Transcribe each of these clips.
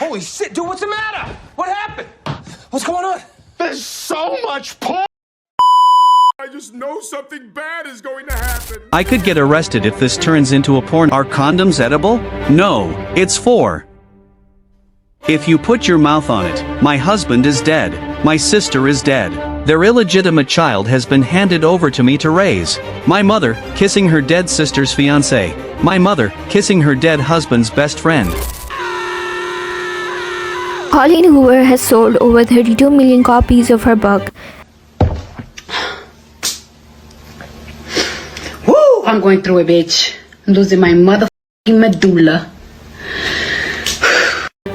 Holy shit, dude, what's the matter? What happened? What's going on? There's so much porn. I just know something bad is going to happen. I could get arrested if this turns into a porn. Are condoms edible? No, it's for. If you put your mouth on it, my husband is dead, my sister is dead. Their illegitimate child has been handed over to me to raise. My mother, kissing her dead sister's fiancé. My mother, kissing her dead husband's best friend. Colleen Hoover has sold over 32 million copies of her book. Woo! I'm going through it, bitch. I'm losing my motherfucking medulla.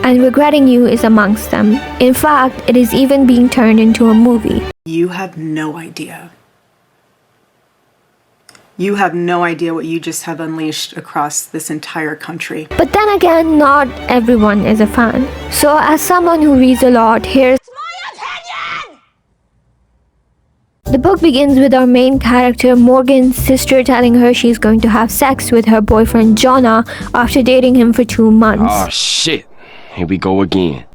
And Regretting You is amongst them. In fact, it is even being turned into a movie. You have no idea. You have no idea what you just have unleashed across this entire country. But then again, not everyone is a fan. So as someone who reads a lot, here's my opinion! The book begins with our main character, Morgan's sister, telling her she's going to have sex with her boyfriend, Jonah, after dating him for 2 months. Oh, shit. Here we go again.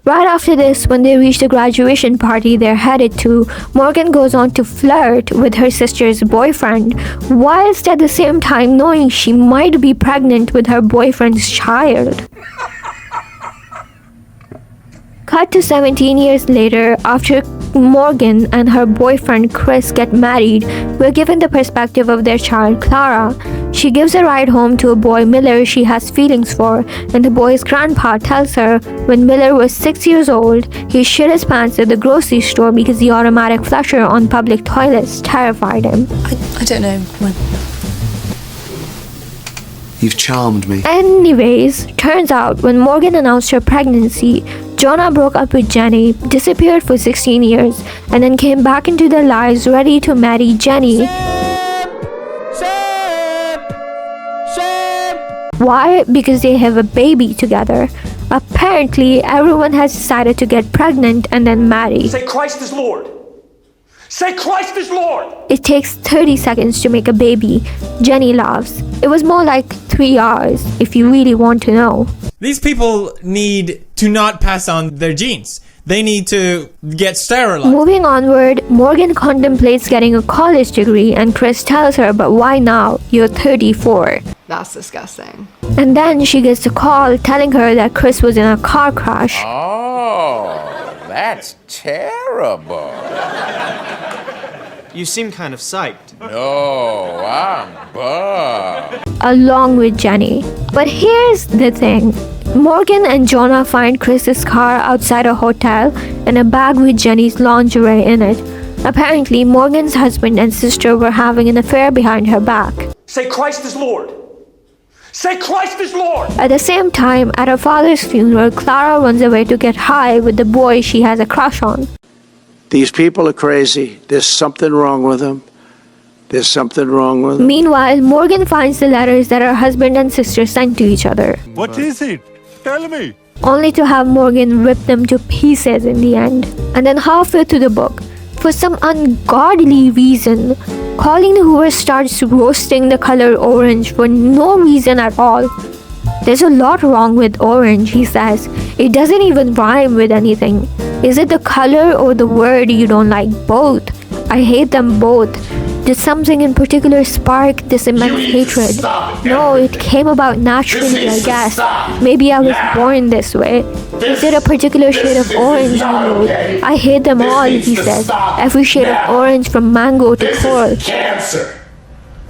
Right after this, when they reach the graduation party they're headed to, Morgan goes on to flirt with her sister's boyfriend, whilst at the same time knowing she might be pregnant with her boyfriend's child. Cut to 17 years later, after Morgan and her boyfriend Chris get married, we're given the perspective of their child Clara. She gives a ride home to a boy Miller she has feelings for, and the boy's grandpa tells her when Miller was 6 years old, he shit his pants at the grocery store because the automatic flusher on public toilets terrified him. I don't know when. You've charmed me. Anyways, turns out when Morgan announced her pregnancy, Jonah broke up with Jenny, disappeared for 16 years, and then came back into their lives ready to marry Jenny. Why? Because they have a baby together. Apparently, everyone has decided to get pregnant and then marry. Say Christ is Lord. Say Christ is Lord. It takes 30 seconds to make a baby. Jenny laughs. It was more like 3 hours, if you really want to know. These people need to not pass on their genes. They need to get sterilized. Moving onward, Morgan contemplates getting a college degree and Chris tells her, but why now? You're 34. That's disgusting. And then she gets a call telling her that Chris was in a car crash. Oh, that's terrible. You seem kind of psyched. No, I'm bummed. Along with Jenny. But here's the thing. Morgan and Jonah find Chris's car outside a hotel and a bag with Jenny's lingerie in it. Apparently, Morgan's husband and sister were having an affair behind her back. Say Christ is Lord. Say Christ is Lord. At the same time, at her father's funeral, Clara runs away to get high with the boy she has a crush on. These people are crazy. There's something wrong with them. There's something wrong with them. Meanwhile, Morgan finds the letters that her husband and sister sent to each other. What is it? Tell me. Only to have Morgan rip them to pieces in the end. And then halfway through the book, for some ungodly reason, Colleen Hoover starts roasting the color orange for no reason at all. There's a lot wrong with orange, he says. It doesn't even rhyme with anything. Is it the color or the word you don't like? Both. I hate them both. Did something in particular spark this immense hatred? No, it came about naturally, I guess. Maybe I was born this way. Is it a particular shade of orange I know? I hate them all, he says. Every shade of orange from mango to coral. This is cancer.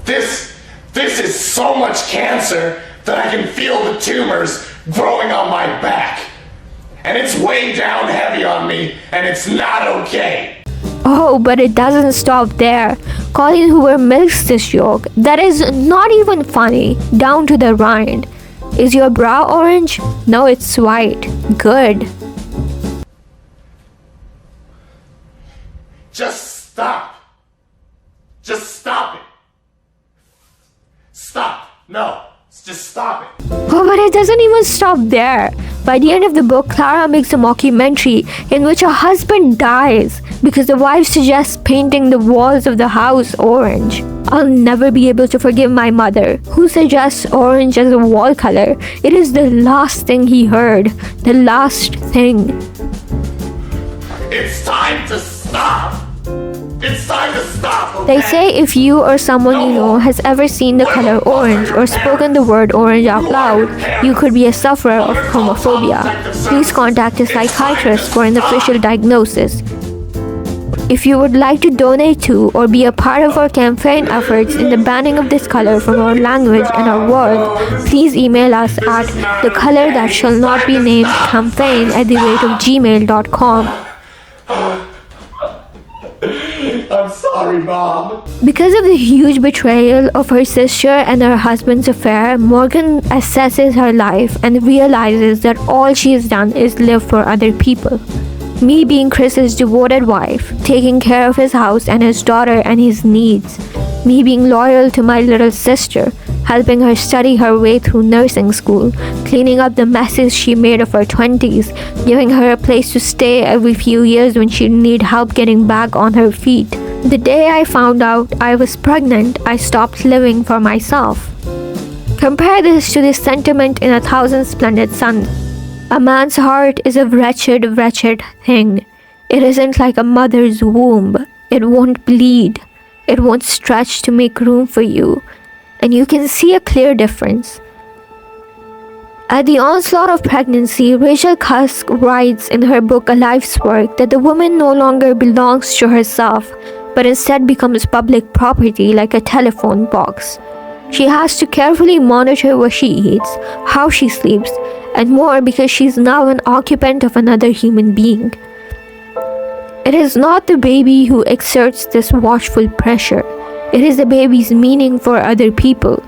This is so much cancer that I can feel the tumors growing on my back. And it's way down heavy on me, and it's not okay. Oh, but it doesn't stop there. Colleen Hoover milks this joke that is not even funny, down to the rind. Is your brow orange? No, it's white. Good. Just stop. Just stop it. Stop. No. Just stop it. Oh, but it doesn't even stop there. By the end of the book, Clara makes a mockumentary in which her husband dies because the wife suggests painting the walls of the house orange. I'll never be able to forgive my mother, who suggests orange as a wall color. It is the last thing he heard. The last thing. It's time to stop! It's time to stop! Okay? They say if you or someone you know has ever seen the color orange or spoken the word orange out loud, you could be a sufferer of homophobia. Please contact a psychiatrist for an official diagnosis. If you would like to donate to or be a part of our campaign efforts in the banning of this color from our language and our world, please email us at thecolorthatshallnotbenamed@gmail.com. I'm sorry, Mom. Because of the huge betrayal of her sister and her husband's affair, Morgan assesses her life and realizes that all she has done is live for other people. Me being Chris's devoted wife, taking care of his house and his daughter and his needs. Me being loyal to my little sister, helping her study her way through nursing school, cleaning up the messes she made of her 20s, giving her a place to stay every few years when she'd need help getting back on her feet. The day I found out I was pregnant, I stopped living for myself. Compare this to the sentiment in 1,000 Splendid Suns. A man's heart is a wretched, wretched thing. It isn't like a mother's womb. It won't bleed. It won't stretch to make room for you. And you can see a clear difference. At the onslaught of pregnancy, Rachel Cusk writes in her book A Life's Work that the woman no longer belongs to herself, but instead becomes public property like a telephone box. She has to carefully monitor what she eats, how she sleeps, and more because she's now an occupant of another human being. It is not the baby who exerts this watchful pressure. It is the baby's meaning for other people,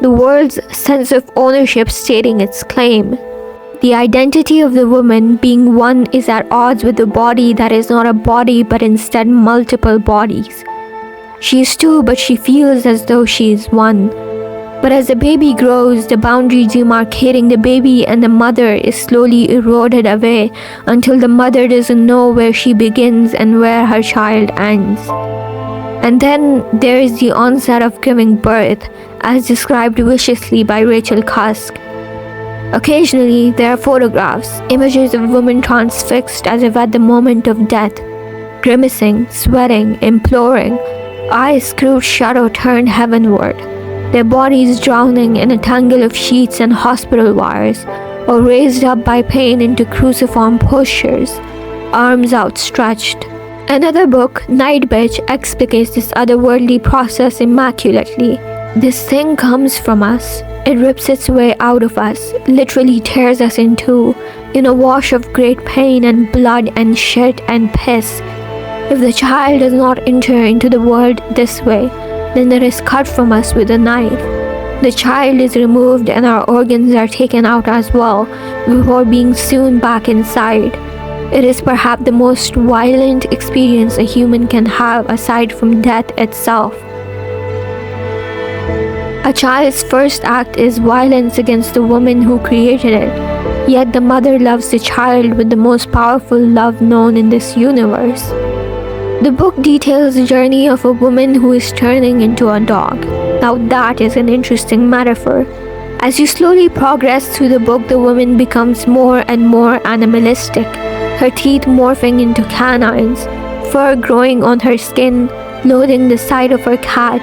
the world's sense of ownership stating its claim. The identity of the woman being one is at odds with the body that is not a body but instead multiple bodies. She is two, but she feels as though she is one. But as the baby grows, the boundary demarcating the baby and the mother is slowly eroded away until the mother doesn't know where she begins and where her child ends. And then there is the onset of giving birth, as described viciously by Rachel Cusk. Occasionally, there are photographs, images of women transfixed as if at the moment of death, grimacing, sweating, imploring, eyes screwed shut or turned heavenward, their bodies drowning in a tangle of sheets and hospital wires, or raised up by pain into cruciform postures, arms outstretched. Another book, Night Bitch, explicates this otherworldly process immaculately. This thing comes from us. It rips its way out of us, literally tears us in two, in a wash of great pain and blood and shit and piss. If the child does not enter into the world this way, then it is cut from us with a knife. The child is removed and our organs are taken out as well, before being sewn back inside. It is perhaps the most violent experience a human can have aside from death itself. A child's first act is violence against the woman who created it, yet the mother loves the child with the most powerful love known in this universe. The book details the journey of a woman who is turning into a dog. Now that is an interesting metaphor. As you slowly progress through the book, the woman becomes more and more animalistic, her teeth morphing into canines, fur growing on her skin, loathing the sight of her cat,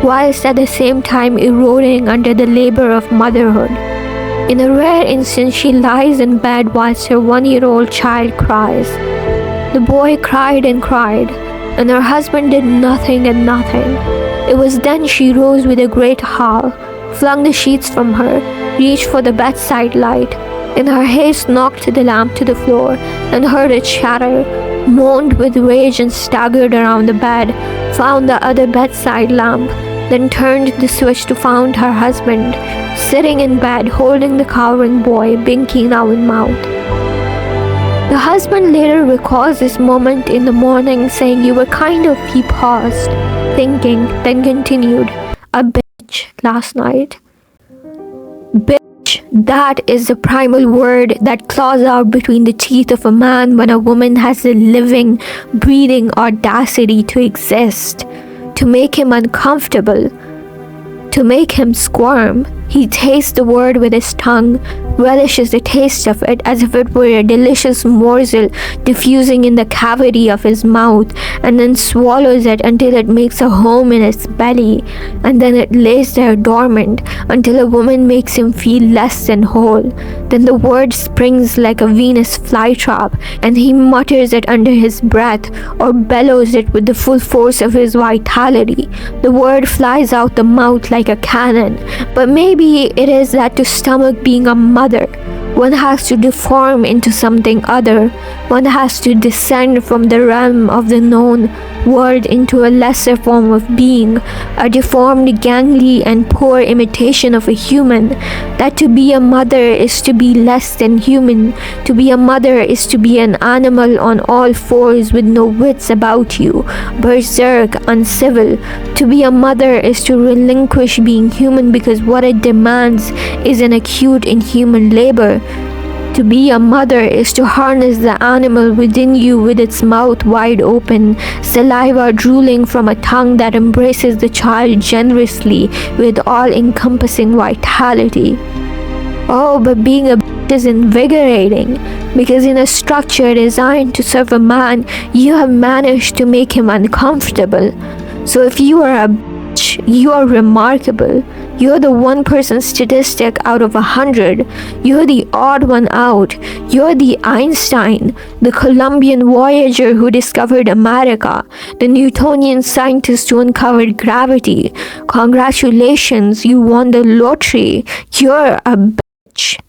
whilst at the same time eroding under the labor of motherhood. In a rare instance, she lies in bed whilst her 1-year-old child cries. The boy cried, and her husband did nothing and nothing. It was then she rose with a great howl, flung the sheets from her, reached for the bedside light, in her haste knocked the lamp to the floor and heard it shatter, moaned with rage and staggered around the bed, found the other bedside lamp, then turned the switch to find her husband, sitting in bed holding the cowering boy, binky now in mouth. The husband later recalls this moment in the morning, saying, "You were kind of," he paused, thinking, then continued, "a bitch last night." Bitch That is the primal word that claws out between the teeth of a man when a woman has the living, breathing audacity to exist, to make him uncomfortable, to make him squirm. He tastes the word with his tongue, relishes the taste of it as if it were a delicious morsel diffusing in the cavity of his mouth, and then swallows it until it makes a home in his belly, and then it lays there dormant until a woman makes him feel less than whole. Then the word springs like a Venus flytrap, and he mutters it under his breath or bellows it with the full force of his vitality. The word flies out the mouth like a cannon, but maybe it is that to stomach being a mother, one has to deform into something other. One has to descend from the realm of the known world into a lesser form of being, a deformed, gangly, and poor imitation of a human. That to be a mother is to be less than human. To be a mother is to be an animal on all fours with no wits about you, berserk, uncivil. To be a mother is to relinquish being human because what it demands is an acute inhuman labor. To be a mother is to harness the animal within you with its mouth wide open, saliva drooling from a tongue that embraces the child generously with all-encompassing vitality. Oh, but being a is invigorating, because in a structure designed to serve a man, you have managed to make him uncomfortable. So if you are a you are remarkable. You're the 1% statistic out of 100. You're the odd one out. You're the Einstein, the Columbian voyager who discovered America, the Newtonian scientist who uncovered gravity. Congratulations, you won the lottery. You're a bitch.